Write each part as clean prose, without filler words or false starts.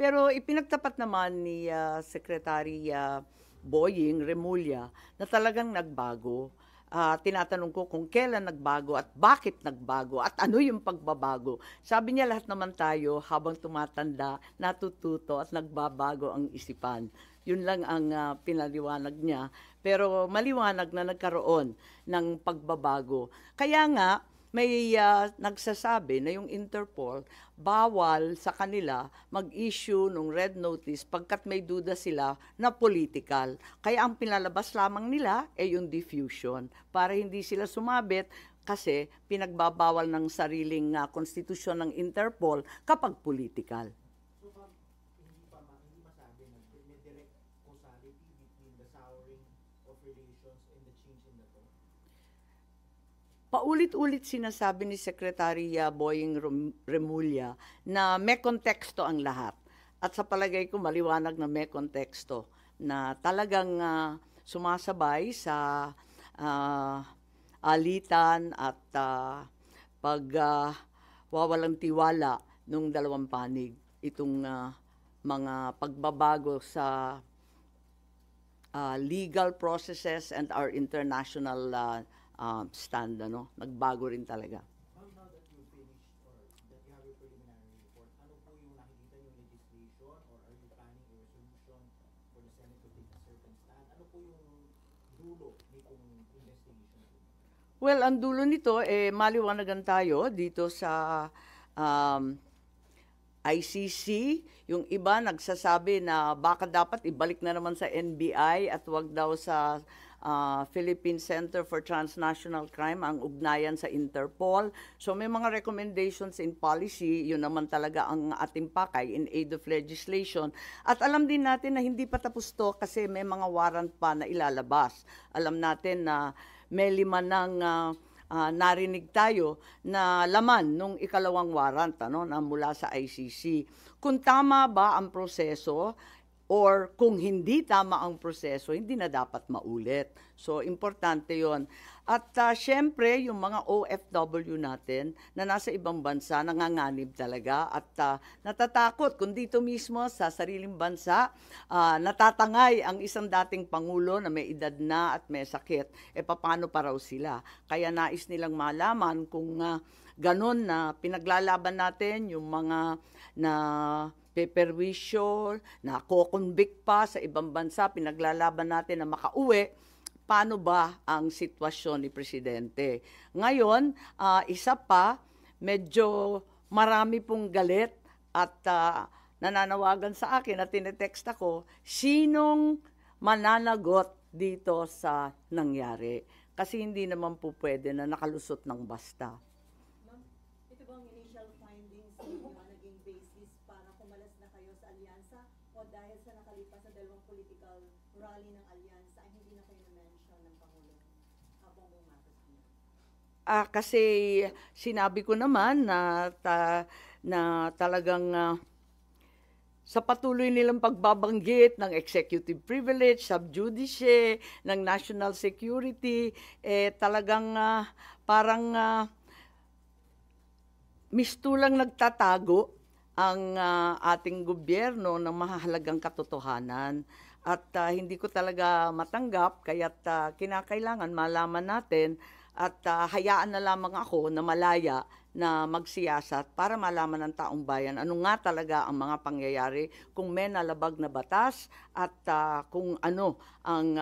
Pero ipinagtapat naman ni Secretary Boying Remulla na talagang nagbago. Tinatanong ko kung kailan nagbago at bakit nagbago at ano yung pagbabago. Sabi niya lahat naman tayo habang tumatanda, natututo at nagbabago ang isipan. Yun lang ang pinaliwanag niya. Pero maliwanag na nagkaroon ng pagbabago. Kaya nga, may nagsasabi na yung Interpol bawal sa kanila mag-issue ng red notice pagkat may duda sila na political. Kaya ang pinalabas lamang nila ay yung diffusion para hindi sila sumabit kasi pinagbabawal ng sariling konstitusyon ng Interpol kapag political. Hindi masabi na may direct causality between the souring of relations and the change in the tone? Paulit-ulit sinasabi ni Secretary Boying Remulla na may konteksto ang lahat. At sa palagay ko maliwanag na may konteksto na talagang sumasabay sa alitan at pagwawalang tiwala ng dalawang panig itong mga pagbabago sa legal processes and our international stand, nagbago rin talaga. Ma'am, now that you finished or that you have your preliminary report, ano po yung nakikita yung legislation or are you planning a resolution for the Senate to take a certain stand? Ano po yung dulo nitong investigation? Well, ang dulo nito, maliwanagan tayo dito sa ICC. Yung iba nagsasabi na baka dapat ibalik na naman sa NBI at wag daw sa Philippine Center for Transnational Crime ang ugnayan sa Interpol. So may mga recommendations in policy, yun naman talaga ang ating pakay in aid of legislation. At alam din natin na hindi pa tapos to kasi may mga warrant pa na ilalabas. Alam natin na may 5 ng narinig tayo na laman nung ikalawang warrant na mula sa ICC. Kung tama ba ang proseso, or kung hindi tama ang proseso, hindi na dapat maulit. So, importante yon. At syempre, yung mga OFW natin na nasa ibang bansa, nanganganib talaga at natatakot kung dito mismo sa sariling bansa, natatangay ang isang dating Pangulo na may edad na at may sakit. Paano pa raw sila? Kaya nais nilang malaman kung ganon na pinaglalaban natin yung mga na peperwisyo, na ko-convict pa sa ibang bansa, pinaglalaban natin na makauwi, paano ba ang sitwasyon ni Presidente? Ngayon, isa pa, medyo marami pong galit at nananawagan sa akin at tinetext ako, sinong mananagot dito sa nangyari? Kasi hindi naman po pwede na nakalusot ng basta. Ma'am, ito bang initial findings ninyo naging basis para kumalas na kayo sa alyansa o dahil sa nakalipas na dalawang political rally ng alyansa ay hindi na kayo na-mention ng Pangulo Bongbong Marcos Jr.? Kasi sinabi ko naman na talagang sa patuloy nilang pagbabanggit ng executive privilege, sub judice, ng national security, talagang parang mistulang nagtatago ang ating gobyerno ng mahahalagang katotohanan. At hindi ko talaga matanggap, kaya't kinakailangan malaman natin at hayaan na lamang ako na malaya na magsiyasat para malaman ng taong bayan ano nga talaga ang mga pangyayari, kung may nalabag na batas at kung ano ang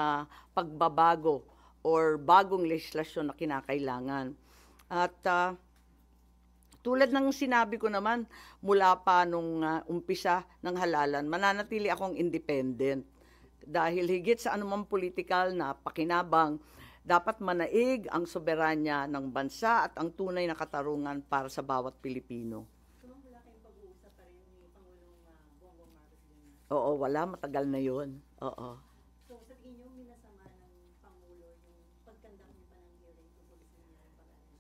pagbabago or bagong legislasyon na kinakailangan. At tulad ng sinabi ko naman, mula pa nung umpisa ng halalan, mananatili akong independent. Dahil higit sa anumang politikal na pakinabang, dapat manaig ang soberanya ng bansa at ang tunay na katarungan para sa bawat Pilipino. So, wala kayong pag-uusap pa rin ni Pangulong Bongbong Marcos Jr.? Oo, wala. Matagal na yun. Oo. So, sa tingin niyo, minasama ng Pangulo yung pagkandak niyo pa ng hearing tungkol sa nangyaring pag-alis?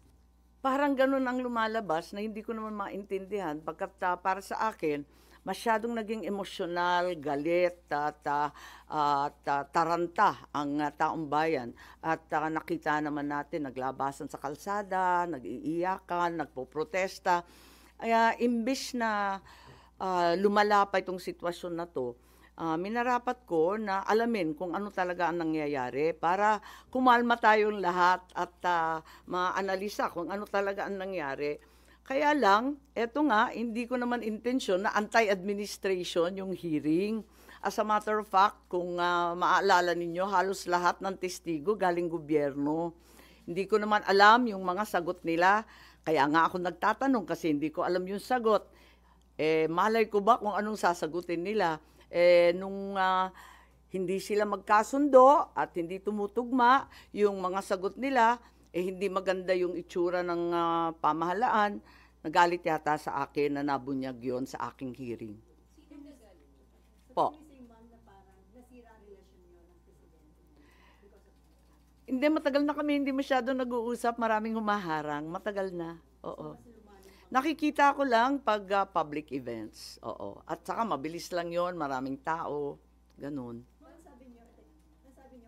Parang ganun ang lumalabas na hindi ko naman maintindihan. Pagkat para sa akin, masyadong naging emosyonal, galit, at taranta ang taong bayan. At nakita naman natin, naglabasan sa kalsada, nag-iiyakan, nagpoprotesta. Imbis na lumala pa itong sitwasyon na to, minarapat ko na alamin kung ano talaga ang nangyayari para kumalma tayong lahat at maanalisa kung ano talaga ang nangyari. Kaya lang, eto nga, hindi ko naman intensyon na anti-administration yung hearing. As a matter of fact, kung maaalala ninyo, halos lahat ng testigo galing gobyerno. Hindi ko naman alam yung mga sagot nila. Kaya nga ako nagtatanong kasi hindi ko alam yung sagot. Malay ko ba kung anong sasagutin nila? Nung hindi sila magkasundo at hindi tumutugma yung mga sagot nila, hindi maganda yung itsura ng pamahalaan, nagalit yata sa akin na nabunyag yon sa aking hearing. Po. Nasira ang relasyon niyo ng presidente because of that. Hindi, matagal na kami hindi masyado nag-uusap, maraming humaharang, matagal na, oo. Nakikita ko lang pag public events, oo. At saka mabilis lang yon, maraming tao, ganun. Nasabi niyo,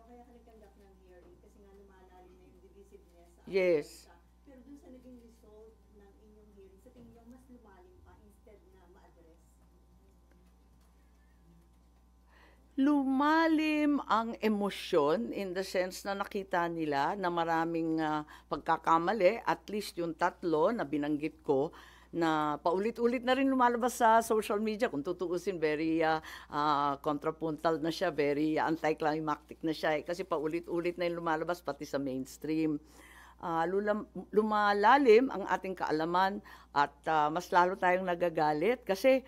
kaya ka nag-conduct ng hearing kasi nga lumalalim na yung divisiveness sa Yes. bansa. Pero dun sa naging result ng inyong hearing, sa tingin niyo mas lumalim pa instead na ma-address? Lumalim ang emosyon in the sense na nakita nila na maraming pagkakamali, at least yung tatlo na binanggit ko, na paulit-ulit na rin lumalabas sa social media. Kung tutuusin, very contrapuntal na siya, very anticlimactic na siya. Kasi paulit-ulit na yung lumalabas pati sa mainstream. Lumalalim ang ating kaalaman at mas lalo tayong nagagalit kasi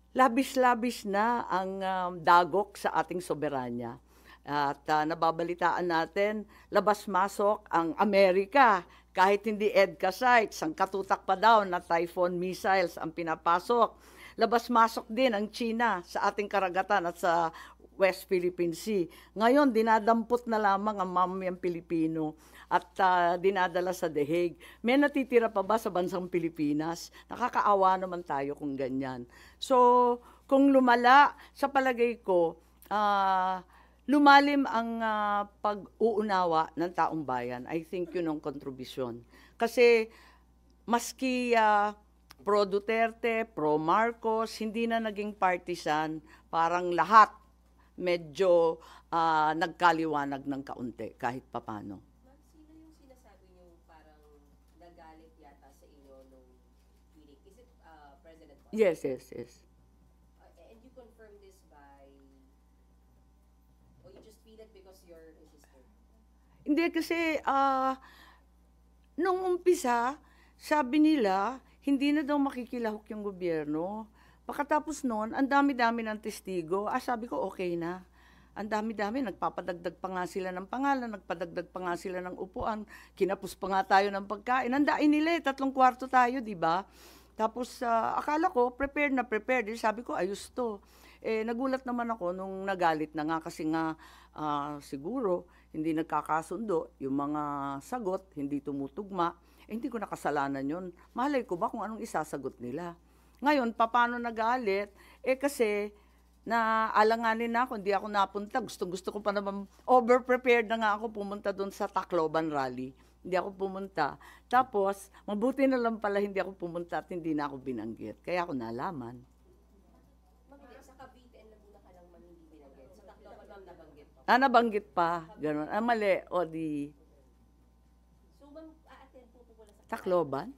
labis-labis na ang dagok sa ating soberanya. At nababalitaan natin, labas-masok ang Amerika. Kahit hindi EDCA sites, ang katutak pa daw na Typhoon missiles ang pinapasok. Labas-masok din ang China sa ating karagatan at sa West Philippine Sea. Ngayon, dinadampot na lamang ang mamamayang Pilipino at dinadala sa The Hague. May natitira pa ba sa bansang Pilipinas? Nakakaawa naman tayo kung ganyan. So, kung lumala, sa palagay ko, lumalim ang pag-uunawa ng taong bayan. I think yun ang kontribusyon. Kasi maski pro Duterte, pro Marcos, hindi na naging partisan, parang lahat medyo nagkaliwanag ng kaunti kahit papano. Ma'am, sino yung sinasabi niyo parang nagalit yata sa inyo nung hearing? Is it President Marcos? Yes. And you confirm this by, or you just feel it because you're a sister? Hindi kasi nung umpisa, sabi nila, hindi na daw makikilahok yung gobyerno. Pagkatapos noon, ang dami-dami ng testigo. Sabi ko, okay na. Ang dami-dami, nagpapadagdag pa nga sila ng pangalan, nagpadagdag pa nga sila ng upuan, kinapos pa nga tayo ng pagkain. Nandain nila 3 kwarto tayo, di ba? Tapos, akala ko, prepared na prepared. Sabi ko, ayos to. Nagulat naman ako nung nagalit na nga kasi nga siguro hindi nagkakasundo yung mga sagot, hindi tumutugma. Hindi ko nakasalanan yun. Malay ko ba kung anong isasagot nila? Ngayon, paano nagalit? Kasi naalanganin na ako, hindi ako napunta. Gusto ko pa naman, over-prepared na nga ako pumunta doon sa Tacloban rally. Hindi ako pumunta. Tapos, mabuti na lang pala hindi ako pumunta at hindi na ako binanggit. Kaya ako nalaman. Ma'am, hindi. Sa Cavite and Laguna ka lang man hindi binanggit. Sa Tacloban, ma'am, nabanggit pa. Nabanggit pa. Ganon. Mali. O di So, ma'am, a-attend po pala sa Tacloban?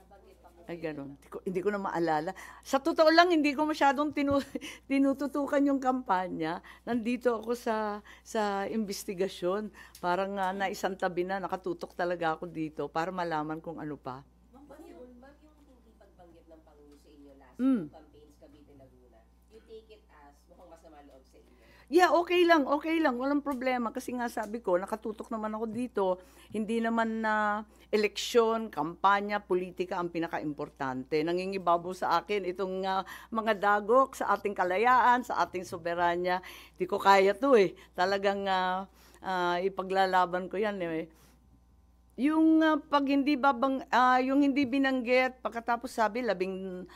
nabanggit pa po. Ay, gano'n. Hindi ko na maalala. Sa totoo lang, hindi ko masyadong tinututukan yung kampanya. Nandito ako sa investigasyon. Parang naisang tabi na, nakatutok talaga ako dito para malaman kung ano pa. Ma'am, yung hindi pagbanggit ng Pangulo sa inyo last Mm. campaigns, Cavite, Laguna, you take it as mukhang masama loob sa inyo? Yeah, okay lang. Walang problema. Kasi nga sabi ko, nakatutok naman ako dito. Hindi naman na eleksyon, kampanya, politika ang pinaka-importante. Nangingibabaw sa akin itong mga dagok sa ating kalayaan, sa ating soberanya. Hindi ko kaya to Talagang ipaglalaban ko yan Yung pag hindi yung hindi binanggit, pagkatapos sabi 11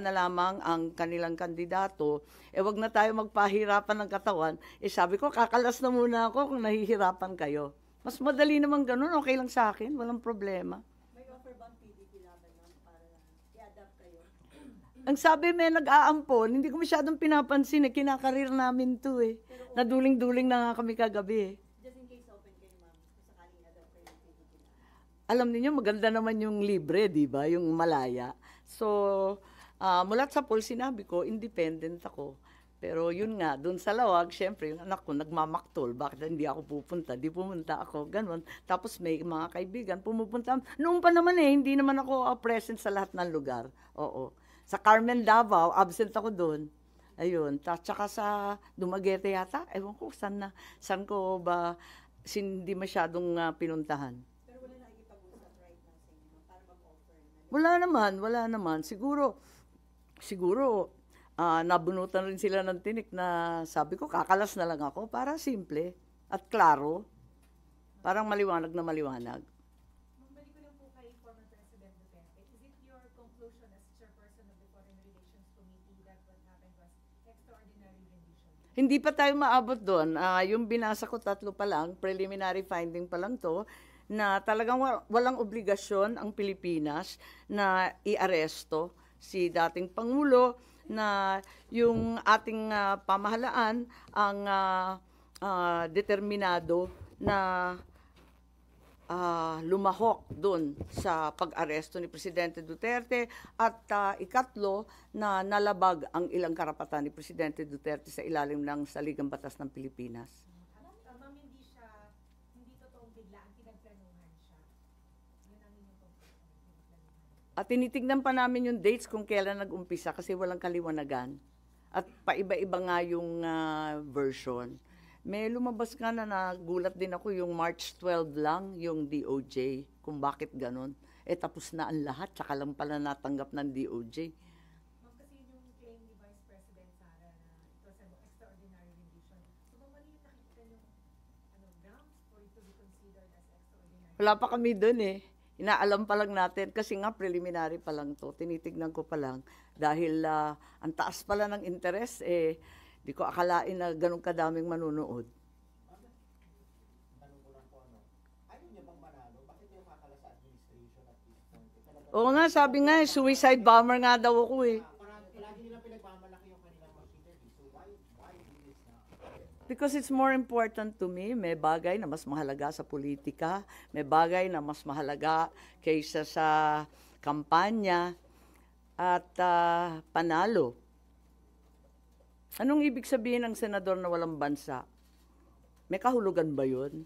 na lamang ang kanilang kandidato, wag na tayo magpahirapan ng katawan. Sabi ko, kakalas na muna ako kung nahihirapan kayo. Mas madali naman ganun, okay lang sa akin, walang problema. May offer bang PDP laban, ma'am, para i-adapt kayo? Ang sabi may nag-aampon, hindi ko masyadong pinapansin eh. Kinakarir namin to eh. Naduling-duling na nga kami kagabi eh. Just in case open kayo, ma'am, kung sakaling adapt kayo ng PDP na. Alam niyo maganda naman yung libre, di ba? Yung malaya. So, mula sa poll, sinabi ko, independent ako. Pero yun nga, dun sa lawag, syempre, yung anak ko nagmamaktol. Bakit hindi ako pupunta? Di pumunta ako, ganun. Tapos may mga kaibigan, pumupunta. Noon pa naman eh, hindi naman ako present sa lahat ng lugar. Oo. Sa Carmen Davao, absent ako doon. Ayun. Tsaka sa Dumaguete yata, ewan ko, saan ko ba hindi masyadong pinuntahan. Pero wala nakikipag-usap right now sa inyo, ma'am, para mag-offer na. Wala naman. Siguro, nabunutan rin sila ng tinik na sabi ko, kakalas na lang ako para simple at klaro. Parang maliwanag na maliwanag. Mabalik ko lang po kay former President Duterte. Is it your conclusion as chairperson of the Foreign Relations Committee that what happened was extraordinary rendition? Hindi pa tayo maabot doon. Yung binasa ko 3 pa lang, preliminary finding pa lang to, na talagang walang obligasyon ang Pilipinas na iaresto si dating Pangulo, na yung ating pamahalaan ang determinado na lumahok doon sa pag-aresto ni Presidente Duterte at ikatlo na nalabag ang ilang karapatan ni Presidente Duterte sa ilalim ng Saligang Batas ng Pilipinas. Ma'am, hindi totoong biglaan, pinagplanuhan siya. Yun ang inyong conclusion, pinagplanuhan. At tinitignan pa namin yung dates kung kailan nag-umpisa kasi walang kaliwanagan. At paiba-iba nga yung version. May lumabas nga na nagulat din ako yung March 12 lang yung DOJ, kung bakit ganun. Tapos na ang lahat, tsaka lang pala natanggap ng DOJ. Ma'am, kasi yun yung claim ni Vice President Sara na it was an extraordinary rendition. So, ma'am, ano yung nakikita yung grounds for it to be considered as extraordinary? Wala pa kami dun eh. Inaalam pa lang natin kasi nga preliminary pa lang to. Tinitignan ko pa lang dahil ang taas pala ng interest di ko akalain na ganun kadaming manunood. Tanong ko lang po ayaw niya bang manalo? Bakit niya makakala sa administration at this point? Oo nga, sabi nga suicide bomber nga daw ako eh. Parang lagi nila pinagmamalaki yung kanilang machinery. So why do this now? Because it's more important to me. May bagay na mas mahalaga sa politika. May bagay na mas mahalaga kaysa sa kampanya at panalo. Anong ibig sabihin ng senador na walang bansa? May kahulugan ba yun?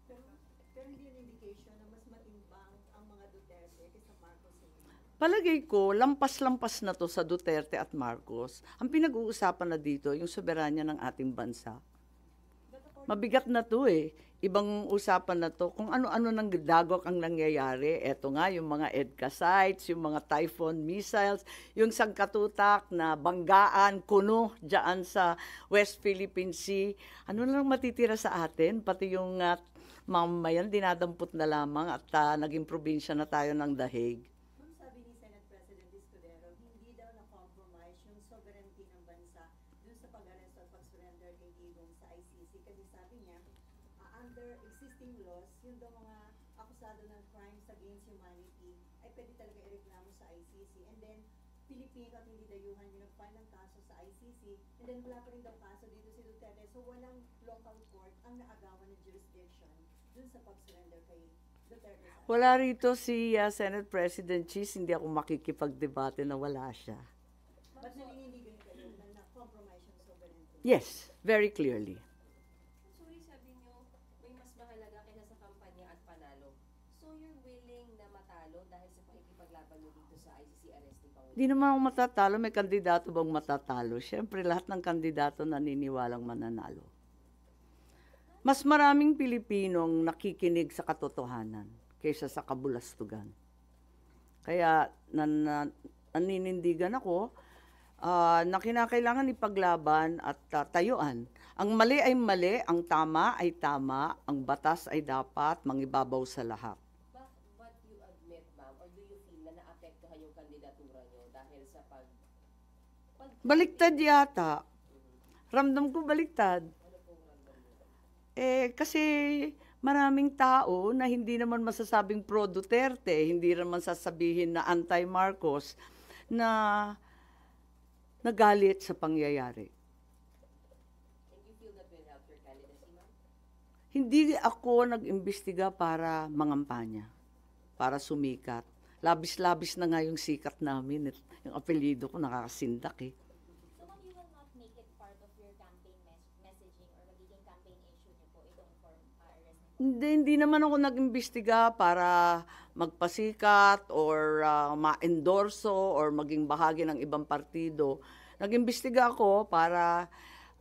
Pero hindi yung indication na mas matimbang ang mga Duterte kaysa Marcos sa inyo. Palagay ko, lampas-lampas na to sa Duterte at Marcos. Ang pinag-uusapan na dito, yung soberanya ng ating bansa. Mabigat na to eh. Ibang usapan na to. Kung ano-ano nang dagok ang nangyayari. Eto nga, yung mga EDCA sites, yung mga Typhoon missiles, yung sangkatutak na banggaan, kuno, dyan sa West Philippine Sea. Ano lang matitira sa atin? Pati yung mamamayan, dinadampot na lamang at naging probinsya na tayo ng dahig. Ma'am, sabi ni Senate President Escudero, hindi daw na-compromise yung sovereignty ng bansa dun sa pag-arrest at pag-surrender kay Digong sa ICC. Kasi sabi niya, under existing laws, yung daw mga akusado ng crimes against humanity ay pwede talaga ireklamo sa ICC. And then, Pilipino at hindi dayuhan yung nag-file ng kaso sa ICC. And then, wala pa rin daw kaso dito si Duterte. So, walang local court ang naagawan ng jurisdiction dun sa pag-surrender kay Duterte. Wala rito si Senate President Cheese, hindi ako makikipagdebate na wala siya. Ba't naninindigan kayo na na-compromise yung sovereignty? Yes, very clearly. Sorry, sabi niyo, may mas mahalaga kaysa sa kampanya at panalo. So you're willing na matalo dahil sa pakikipaglaban niyo dito sa ICC arrest ni Pangulo? Di naman ako matatalo. May kandidato bang matatalo? Siyempre, lahat ng kandidato naniniwalang mananalo. Mas maraming Pilipinong nakikinig sa katotohanan kaysa sa kabulastugan. Kaya naninindigan ako na kinakailangan ipaglaban at tayuan. Ang mali ay mali, ang tama ay tama, ang batas ay dapat mangibabaw sa lahat. But you admit, ma'am, or do you feel na naapektuhan yung kandidatura niyo dahil sa Baliktad yata. Ramdam ko baliktad. Ano pong ramdam niyo? Kasi maraming tao na hindi naman masasabing pro-Duterte, hindi naman sasabihin na anti-Marcos, na nagalit sa pangyayari. And you feel that will help your candidacy, ma'am? Hindi ako nag-imbestiga para mangampanya, para sumikat. Labis-labis na nga yung sikat namin. Yung apelyido ko nakakasindak eh. So what you will not make it part of your campaign messaging or magiging campaign issue niyo po itong arrest? Hindi naman ako nag-imbestiga para magpasikat or ma-endorso or maging bahagi ng ibang partido. Nag-imbestiga ako para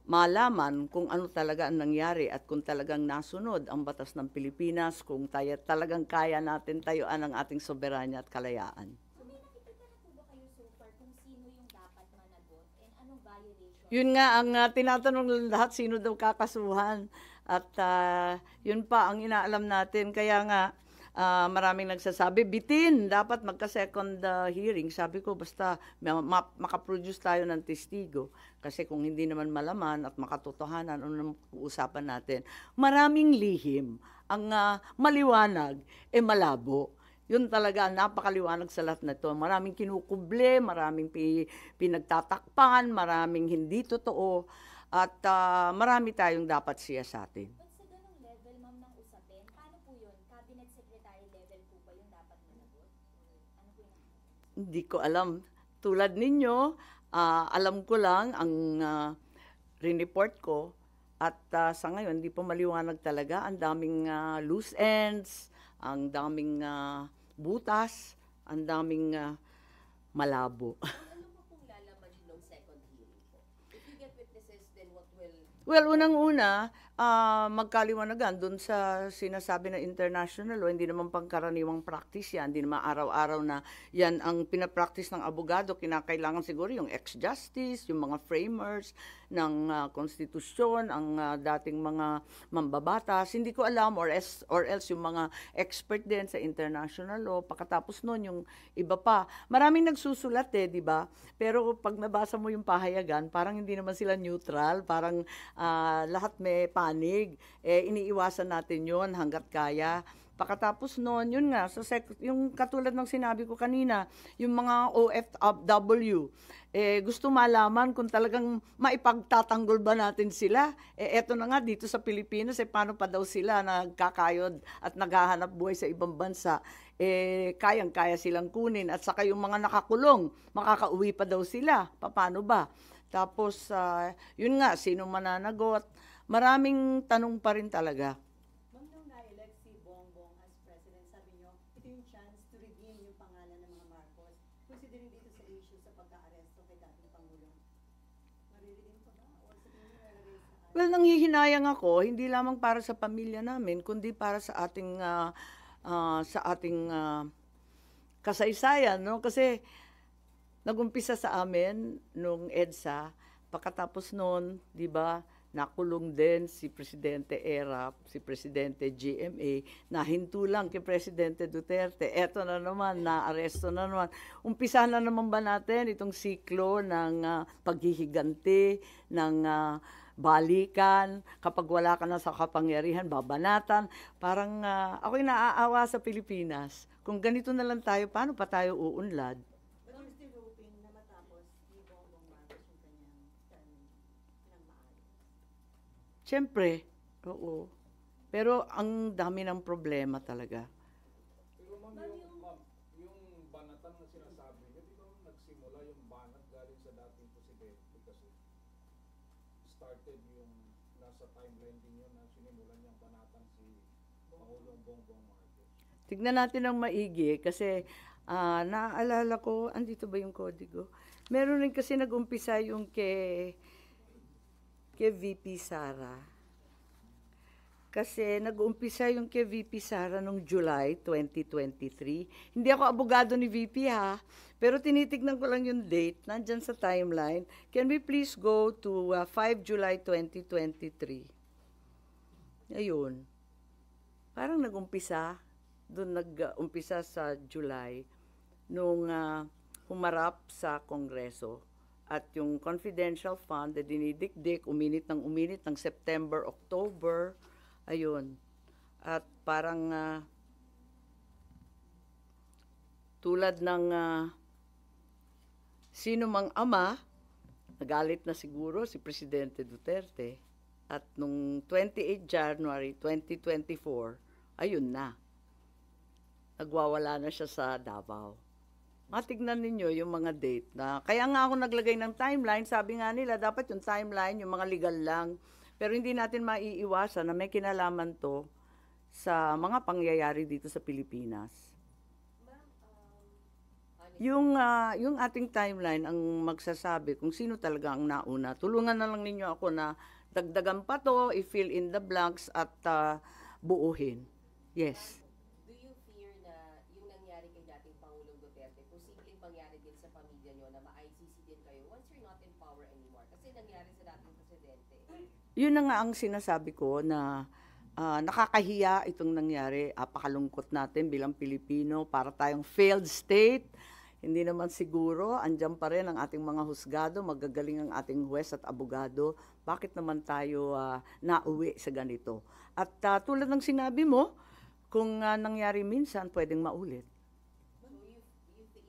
malaman kung ano talaga ang nangyari at kung talagang nasunod ang batas ng Pilipinas, kung talagang kaya natin tayuan ang ating soberanya at kalayaan. So may nakikita na po ba kayo so far kung sino yung dapat managot and anong violation? Yun nga ang tinatanong ng lahat, sino daw kakasuhan. At yun pa ang inaalam natin. Kaya nga maraming nagsasabi, bitin, dapat magka-second hearing. Sabi ko, basta makaproduce tayo ng testigo. Kasi kung hindi naman malaman at makatotohanan, ano naman uusapan natin. Maraming lihim. Ang maliwanag, malabo. Yun talaga, napakaliwanag sa lahat na ito. Maraming kinukuble, maraming pinagtatakpan, maraming hindi totoo. At marami tayong dapat siyasatin. But sa ganong level, ma'am, ng usapin, paano po yun? Cabinet Secretary level po ba yung dapat managot? Ano po yung Hindi ko alam. Tulad ninyo, alam ko lang ang rineport ko at sa ngayon, hindi pa maliwanag talaga. Ang daming loose ends, ang daming butas, ang daming malabo. Ano po pong lalaman ng second hearing po? If you get witnesses, then what will... Well, unang-una, magkaliwanagan dun sa sinasabi ng international law, hindi naman pangkaraniwang practice yan, hindi naman araw-araw na yan ang pinapractice ng abogado, kinakailangan siguro yung ex-justice, yung mga framers ng konstitusyon, ang dating mga mambabatas, hindi ko alam, or else yung mga expert din sa international law, pagkatapos nun yung iba pa. Maraming nagsusulat di ba? Pero pag nabasa mo yung pahayagan, parang hindi naman sila neutral, parang lahat may panig, iniiwasan natin yon hanggat kaya. Pagkatapos noon, yun nga, yung katulad ng sinabi ko kanina, yung mga OFW, gusto malaman kung talagang maipagtatanggol ba natin sila. Eto na nga, dito sa Pilipinas, paano pa daw sila nagkakayod at naghahanap buhay sa ibang bansa. Kayang-kaya silang kunin. At saka yung mga nakakulong, makakauwi pa daw sila. Paano ba? Tapos, yun nga, sino mananagot? Maraming tanong pa rin talaga. Ma'am, nung na-elect si Bongbong as president, sabi niyo, ito yung chance to redeem yung pangalan ng mga Marcos. Considering dito sa issue sa pagka-aresto kay dating Pangulo, mariredeem pa ba? O sa tingin niyo nalagay sa Well, nanghihinayang ako, hindi lamang para sa pamilya namin, kundi para sa ating kasaysayan, no? Kasi nagumpisa sa amin nung EDSA, pagkatapos noon, 'di ba, nakulong din si Presidente Erap, si Presidente GMA, nahinto lang kay Presidente Duterte. Eto na naman, naaresto na naman. Umpisa na naman ba natin itong siklo ng paghihiganti, ng balikan, kapag wala ka na sa kapangyarihan, babanatan. Parang ako'y naaawa sa Pilipinas. Kung ganito na lang tayo, paano pa tayo uunlad? But you're still hoping na matapos ni Bongbong Marcos yung kanyang term ng maayos. Siyempre, oo. Pero ang dami ng problema talaga. Pero ma'am, yung banatan na sinasabi niyo, di ba nagsimula yung banat galing sa dating presidente kasi started yung nasa timeline din yun na sinimulan niyang banatan si Pangulong Bongbong Marcos. Tignan natin ng maigi kasi naaalala ko, andito ba yung kodigo? Meron rin kasi nag-umpisa yung kay VP Sara. Kasi nag-umpisa yung kay VP Sara noong July 2023. Hindi ako abogado ni VP ha, pero tinitignan ko lang yung date, nandyan sa timeline. Can we please go to 5 July 2023? Ayun. Parang nag-umpisa, doon nag-umpisa sa July, nung humarap sa Kongreso. At yung confidential fund na dinidikdik, uminit ng September, October, ayun. At parang tulad ng sino mang ama, nagalit na siguro si Presidente Duterte. At nung 28 January 2024, ayun na. Nagwawala na siya sa Davao. Matignan ninyo yung mga date na, kaya nga ako naglagay ng timeline, sabi nga nila, dapat yung timeline, yung mga legal lang. Pero hindi natin maiiwasan na may kinalaman to sa mga pangyayari dito sa Pilipinas. Ma'am, honestly, Yung ating timeline ang magsasabi kung sino talaga ang nauna. Tulungan na lang ninyo ako na dagdagan pa to, i-fill in the blanks at buuhin. Yes. do you fear na yung nangyari kay dating Pangulong Duterte, posibleng pangyari din sa pamilya nyo na ma-ICC din kayo once you're not in power anymore? Kasi nangyari sa dating presidente. Yun na nga ang sinasabi ko na nakakahiya itong nangyari. Apakalungkot natin bilang Pilipino para tayong failed state. Hindi naman siguro, andyan pa rin ang ating mga husgado, magagaling ang ating huwes at abogado. Bakit naman tayo nauwi sa ganito? At tulad ng sinabi mo, kung nangyari minsan, pwedeng maulit. So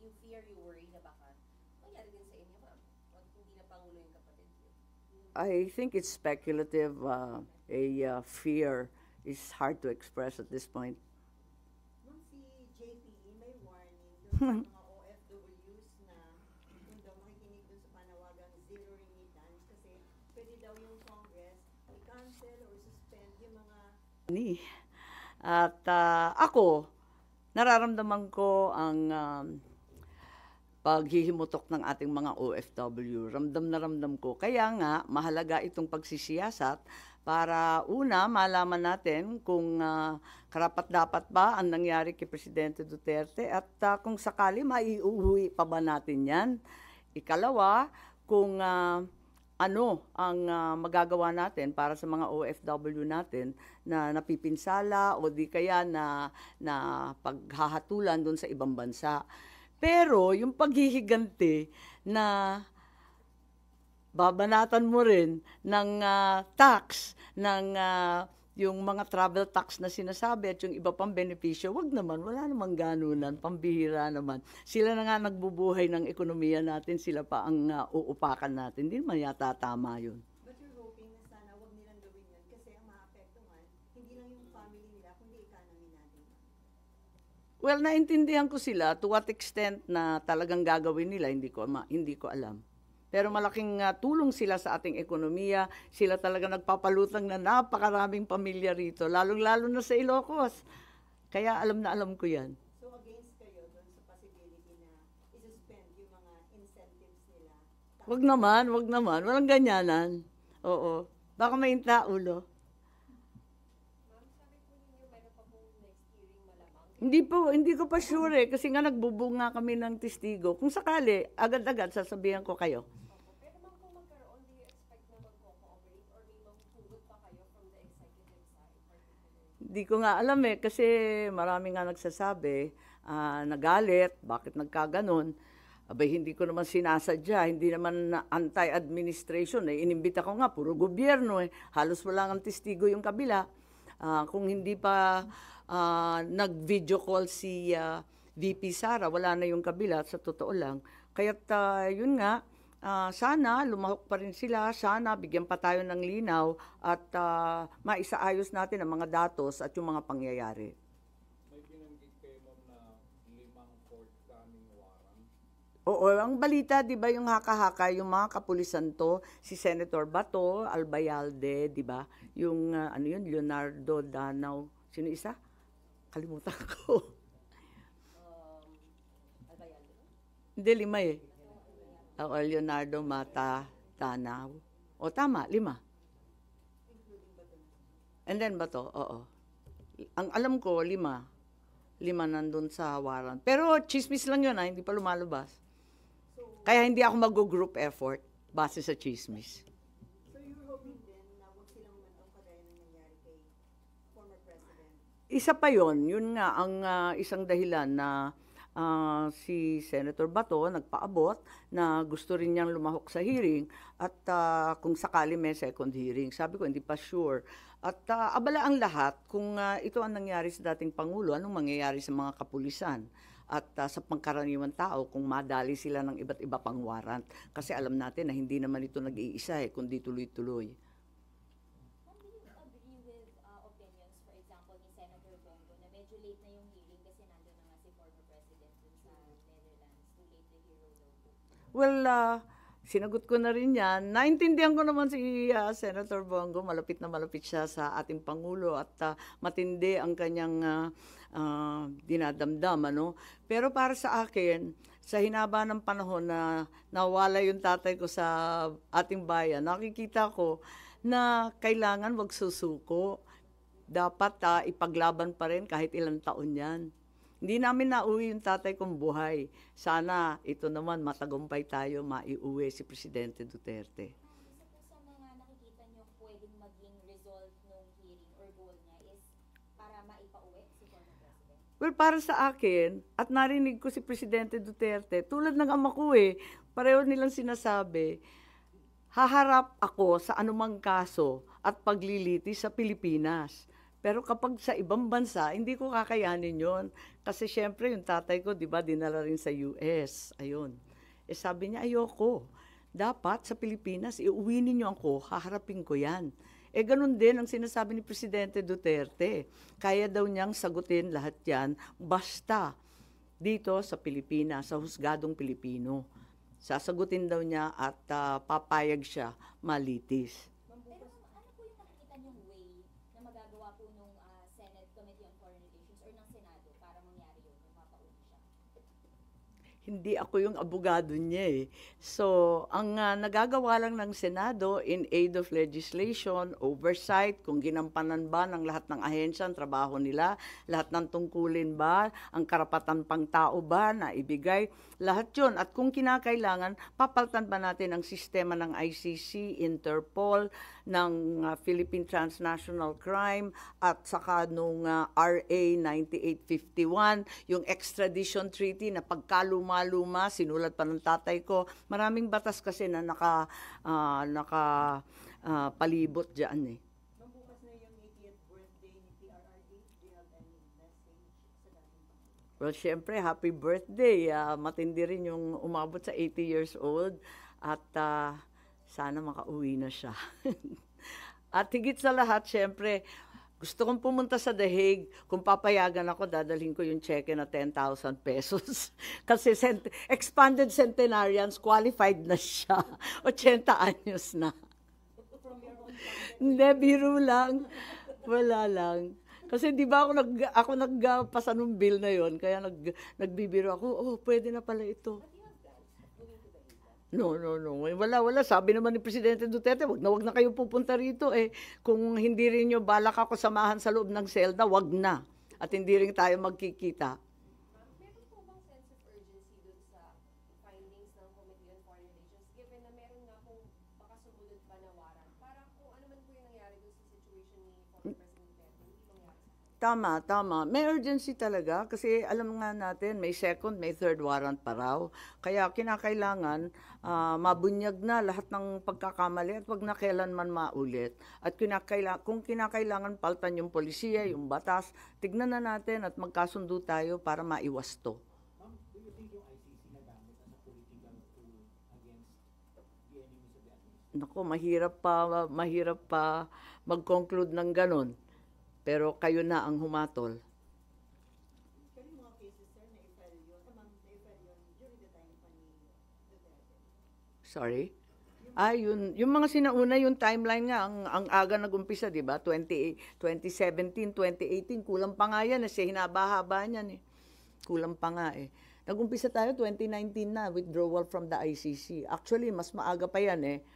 you fear, you worry na baka mangyari din sa inyo, ma'am. Pag hindi na Pangulo yung kapatid niyo. I think it's speculative. Fear is hard to express at this point. Ma'am, si JPE may warning doon sa mga OFWs na kung daw makikinig doon sa panawagang zero remittance kasi pwede daw yung Congress i-cancel or suspend yung mga At ako, nararamdaman ko ang paghihimutok ng ating mga OFW. Ramdam na ramdam ko. Kaya nga, mahalaga itong pagsisiyasat para una, malaman natin kung karapat-dapat ba ang nangyari kay Presidente Duterte at kung sakali maiuwi pa ba natin yan. Ikalawa, kung ano ang magagawa natin para sa mga OFW natin na napipinsala o di kaya na paghahatulan doon sa ibang bansa. Pero yung paghihiganti na babanatan mo rin ng tax, ng yung mga travel tax na sinasabi at yung iba pang benepisyo, wag naman, wala namang ganunan, pambihira naman. Sila na nga nagbubuhay ng ekonomiya natin, sila pa ang uupakan natin. Hindi naman yata tama yun. but you're hoping na sana wag nilang gawin yun kasi ang maapektuhan hindi lang yung family nila kundi economy natin. Well, naintindihan ko sila to what extent na talagang gagawin nila, hindi ko alam. Pero malaking tulong sila sa ating ekonomiya. Sila talaga nagpapalutang na napakaraming pamilya rito, lalong-lalo na sa Ilocos. Kaya alam na alam ko yan. So against kayo doon sa possibility na i-suspend yung mga incentives nila. Wag naman. Walang ganyanan. Oo. Baka mainta ulo. Ma'am, sabi po ninyo, meron pa pong next hearing malamang. Hindi ko pa sure kasi nga nagbubunga kami ng testigo. Kung sakali, agad-agad sasabihan ko kayo. Pero ma'am, kung magkaroon, do you expect na mag-cooperate or may magpugot pa kayo from the executive side particularly? Hindi ko nga alam kasi marami nga nagsasabi, nagalit, bakit nagkaganon. Abay, hindi ko naman sinasadya, hindi naman anti-administration. Inimbita ko nga, puro gobyerno. Halos wala ng testigo yung kabila. Kung hindi pa nag-video call si VP Sara, wala na yung kabila, sa totoo lang. Kaya't yun nga, sana lumahok pa rin sila, sana bigyan pa tayo ng linaw at maisaayos natin ang mga datos at yung mga pangyayari. May binanggit kayo, ma'am, na 5 forthcoming warrant. Oo, ang balita, di ba, yung haka-haka, yung mga kapulisan to, si Senator Bato, Albayalde, di ba? Yung, Leonardo Danao, sino isa? Kalimutan ko. Albayalde? Hindi, 5 eh. Oo, Leonardo Mata Danao. O, tama, 5. And then Bato, oo. Ang alam ko, 5. 5 nandun sa warrant. Pero chismis lang yun, hindi pa lumalabas. Kaya hindi ako mag-group effort base sa chismis. So you're hoping din na wag silang umantong kagaya ng nangyari kay former president. Isa pa yon, yun nga ang isang dahilan na si Senator Bato nagpaabot na gusto rin niyang lumahok sa hearing at kung sakali may second hearing. Sabi ko, hindi pa sure. At abala ang lahat kung ito ang nangyari sa dating Pangulo, anong mangyayari sa mga kapulisan. at sa pangkaraniwan tao kung madali sila ng iba't iba pang warrant. Kasi alam natin na hindi naman ito nag-iisa kundi tuloy-tuloy. Ma'am, do you agree with opinions, for example, ni Senator Bongo na medyo late na yung hearing kasi nandun na nga si former President dun sa Netherlands, too late the hero daw po? Well, sinagot ko na rin yan. Naintindihan ko naman si Senator Bongo. Malapit na malapit siya sa ating Pangulo at matindi ang kanyang dinadamdam. Ano? Pero para sa akin, sa hinaba ng panahon na nawala yung tatay ko sa ating bayan, nakikita ko na kailangan wag susuko. Dapat ipaglaban pa rin kahit ilang taon yan. Hindi namin nauwi yung tatay kong buhay. Sana ito naman matagumpay tayo, maiuwi si Presidente Duterte. Isa po sa mga nakikita niyo pwedeng maging result ng hearing or goal niya is para maipauwi si former President? Well, para sa akin, at narinig ko si Presidente Duterte, tulad ng ama ko pareho nilang sinasabi, haharap ako sa anumang kaso at paglilitis sa Pilipinas. Pero kapag sa ibang bansa, hindi ko kakayanin yon. Kasi syempre, yung tatay ko, di ba, dinala rin sa US. Ayun. Sabi niya, ayoko. Dapat sa Pilipinas, iuwi ninyo ako, haharapin ko yan. Ganun din ang sinasabi ni Presidente Duterte. Kaya daw niyang sagutin lahat yan, basta dito sa Pilipinas, sa husgadong Pilipino. Sasagutin daw niya at papayag siya malitis. Pero ano po yung nakikita niyong way na magagawa po nung Senate Committee on Foreign Relations or ng Senado para mangyari yun kung mapauwi siya? Hindi ako yung abogado niya So, ang nagagawa lang ng Senado in aid of legislation, oversight, kung ginampanan ba ng lahat ng ahensya ang trabaho nila, lahat ng tungkulin ba, ang karapatan pang tao ba na ibigay, lahat yun. At kung kinakailangan, papalitan ba natin ang sistema ng ICC, Interpol, ng Philippine Transnational Crime, at saka nung RA 9851, yung extradition treaty na pagkaluma-luma, sinulat pa ng tatay ko. Maraming batas kasi na palibot dyan Ma'am, bukas na yung 80th birthday ni PRRD. Do you have any message sa dating Pangulo? Well, syempre, happy birthday. Matindi rin yung umabot sa 80 years old. At sana makauwi na siya. At higit sa lahat, syempre, gusto kong pumunta sa The Hague. Kung papayagan ako, dadalhin ko yung cheque na 10,000 pesos. Kasi expanded centenarians, qualified na siya. 80 anyos na. Hindi, biro lang. Wala lang. Kasi di ba ako nagpasa nung bill na yon, kaya nagbibiro ako, pwede na pala ito. No. Wala. Sabi naman ni Presidente Duterte, wag na kayo pupunta rito Kung hindi rin nyo balak ako samahan sa loob ng selda, wag na. At hindi rin tayo magkikita. Meron po bang sense of urgency dun sa findings ng Committee on Foreign Relations given na meron nga pong baka sumunod pa na warrant para kung ano man po yung nangyari dun sa situation ni former President Duterte, hindi mangyari sa kanya? Tama. May urgency talaga kasi alam nga natin may second, may third warrant pa raw. Kaya kinakailangan mabunyag na lahat ng pagkakamali at wag na kailanman maulit. At kung kinakailangan paltan yung polisiya, yung batas, tignan na natin at magkasundo tayo para maiwas to. Ma'am, do you think yung ICC nagamit as a political tool against the enemies of the administration? Naku, mahirap pa mag-conclude ng ganon. Pero kayo na ang humatol. Pero yung mga cases, sir, na-i-file yun, during the time pa ni Duterte. Sorry? Yung mga sinauna, yung timeline nga, ang aga nag-umpisa, di ba? 2017, 2018, kulang pa nga yan. Hinaba-haba niyan Kulang pa nga Nag-umpisa tayo 2019 na, withdrawal from the ICC. Actually, mas maaga pa yan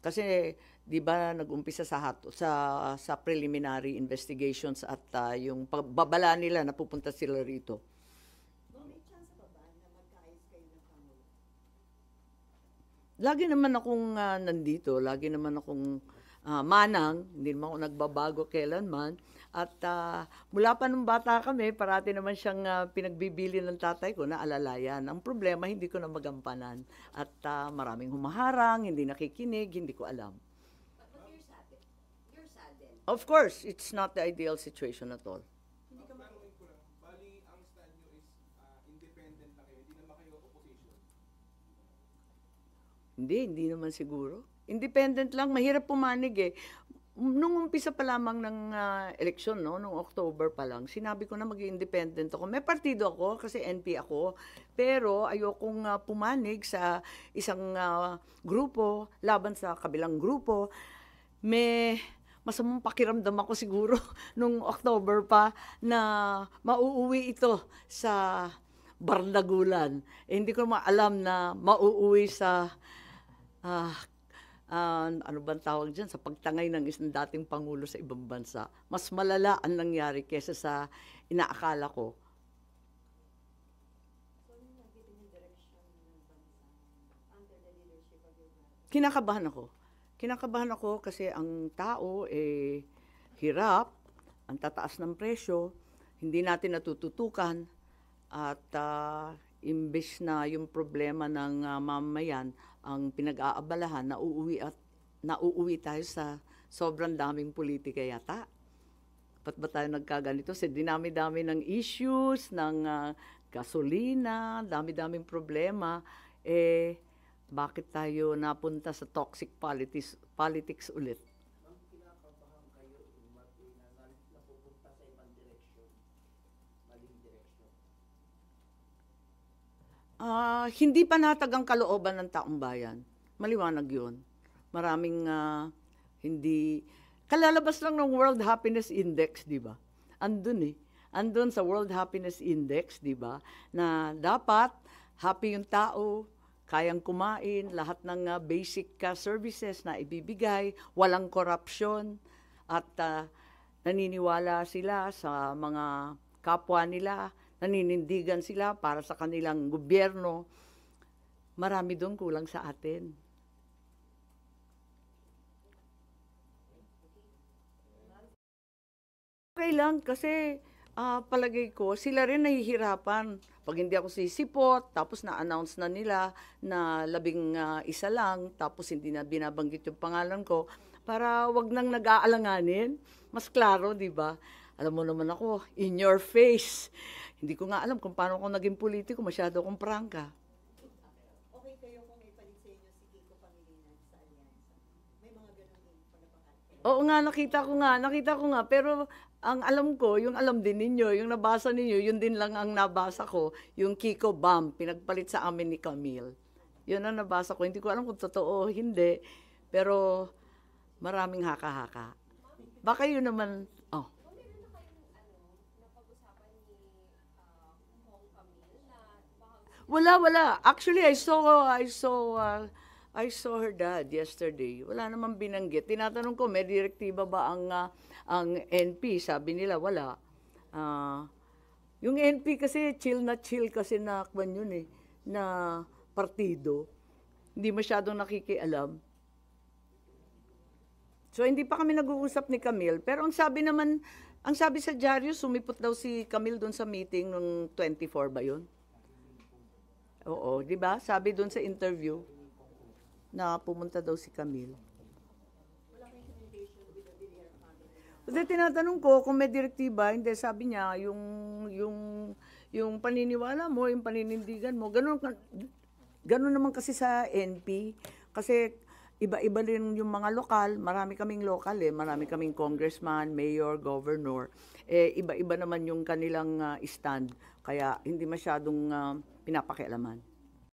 Kasi, di ba, nag-umpisa sa preliminary investigations at yung pagbabala nila na pupunta sila rito. Ma'am, may chance pa ba na magkaayos kayo ng Pangulo? Lagi naman akong nandito, lagi naman akong manang, hindi naman ako nagbabago kailanman. At mula pa nung bata kami, parati naman siyang pinagbibili ng tatay ko na alalayan. Ang problema, hindi ko na magampanan. At maraming humaharang, hindi nakikinig, hindi ko alam. But you're saddened. Of course, it's not the ideal situation at all. Tanungin ko lang, bali ang stand nyo is Hindi naman siguro. Independent lang, mahirap pumanig eh. Nung umpisa pa lamang ng eleksyon, no, nung October pa lang, sinabi ko na maging independent ako. May partido ako kasi NP ako, pero ayokong pumanig sa isang grupo laban sa kabilang grupo. May masamang pakiramdam ako siguro nung October pa na mauuwi ito sa Bardagulan. Hindi ko maalam na mauuwi sa ano bang tawag dyan, sa pagtangay ng isang dating Pangulo sa ibang bansa. Mas malala ang nangyari kesa sa inaakala ko. So, ano nagbibigay yung direction ng bansa under the leadership of your brother? Kinakabahan ako. Kinakabahan ako kasi ang tao hirap, ang tataas ng presyo, hindi natin natututukan at imbes na yung problema ng mamamayan ang pinag-aabalahan, nauuwi tayo sa sobrang daming politika yata. Ba't ba tayo nagkaganito? Kasi dinami-dami ng issues, ng gasolina, dami-daming problema. Bakit tayo napunta sa toxic politics ulit? Ma'am, kinakabahan kayo na napupunta sa ibang direksyon, maling direksyon. Hindi panatag ang kalooban ng taong bayan. Maliwanag yun. Maraming hindi... Kalalabas lang ng World Happiness Index, di ba? Andun sa World Happiness Index, di ba? Na dapat happy yung tao, kayang kumain, lahat ng basic services na ibibigay, walang korupsyon, at naniniwala sila sa mga kapwa nila, naninindigan sila para sa kanilang gobyerno. Marami doon kulang sa atin. Okay lang kasi palagay ko sila rin nahihirapan. Pag hindi ako sisipot, tapos na-announce na nila na 11 lang, tapos hindi na binabanggit yung pangalan ko, para wag nang nag-aalanganin. Mas klaro, di ba? Alam mo naman ako, in your face. Hindi ko nga alam kung paano ako naging politiko, masyado akong prangka. Okay kayo kung ipalit sa inyo si Kiko Pangilinan sa alyansa? May mga ganun din palapakan. Oo nga, nakita ko nga, pero ang alam ko, yung alam din ninyo, yung nabasa ninyo, yun din lang ang nabasa ko, yung Kiko Bam, pinagpalit sa amin ni Camille. Yun ang nabasa ko, hindi ko alam kung totoo o hindi, pero maraming haka-haka. Baka yun naman, oh. Kung meron na kayong napag-usapan ni Hong Camille na baka Wala. Actually, I saw her dad yesterday. Wala namang binanggit. Tinatanong ko, may direktiba ba ang NP? Sabi nila, wala. Yung NP kasi, chill kasi na kwan yun na partido. Hindi masyadong nakikialam. So, hindi pa kami nag-uusap ni Camille. Pero ang sabi sa dyaryo, sumipot daw si Camille doon sa meeting nung 24 ba yun? Oo, di ba? Sabi doon sa interview na pumunta daw si Camille. Wala kayong communication with the Villar family? Kasi tinatanong ko kung may direktiba, hindi, sabi niya, yung paniniwala mo, yung paninindigan mo, ganun naman kasi sa NP. Kasi iba-iba rin yung mga lokal, marami kaming lokal marami kaming congressman, mayor, governor. Iba-iba naman yung kanilang stand, kaya hindi masyadong pinapakialaman.